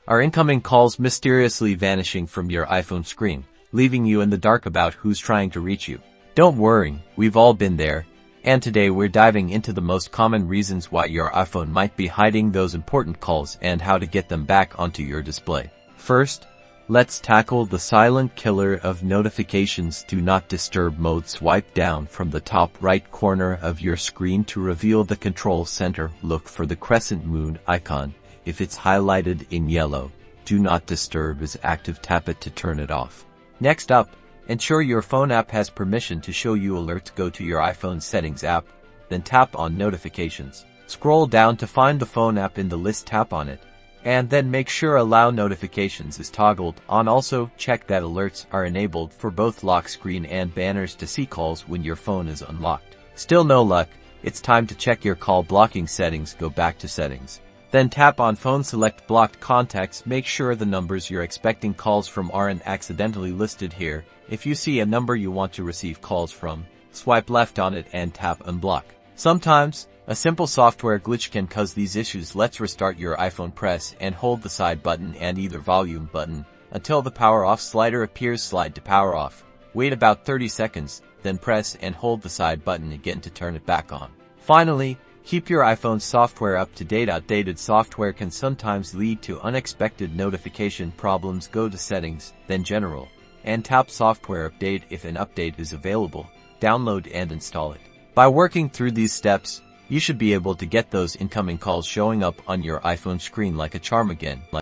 Are incoming calls mysteriously vanishing from your iPhone screen, leaving you in the dark about who's trying to reach you? Don't worry, we've all been there, and today we're diving into the most common reasons why your iPhone might be hiding those important calls and how to get them back onto your display. First, let's tackle the silent killer of notifications. Do not disturb mode. Swipe down from the top right corner of your screen to reveal the control center. Look for the crescent moon icon. If it's highlighted in yellow, do not disturb is active. Tap it to turn it off. Next up, ensure your phone app has permission to show you alerts. Go to your iPhone settings app, then tap on notifications. Scroll down to find the phone app in the list. Tap on it, and then make sure allow notifications is toggled on. Also, check that alerts are enabled for both lock screen and banners to see calls when your phone is unlocked. Still no luck? It's time to check your call blocking settings. Go back to settings. Then tap on phone, select blocked contacts. Make sure the numbers you're expecting calls from aren't accidentally listed here. If you see a number you want to receive calls from, swipe left on it and tap unblock. Sometimes, a simple software glitch can cause these issues. Let's restart your iPhone. Press and hold the side button and either volume button until the power off slider appears. Slide to power off. Wait about 30 seconds, then press and hold the side button again to turn it back on. Finally, keep your iPhone software up to date. Outdated software can sometimes lead to unexpected notification problems. Go to settings, then general, and tap software update. If an update is available, download and install it. By working through these steps, you should be able to get those incoming calls showing up on your iPhone screen like a charm again.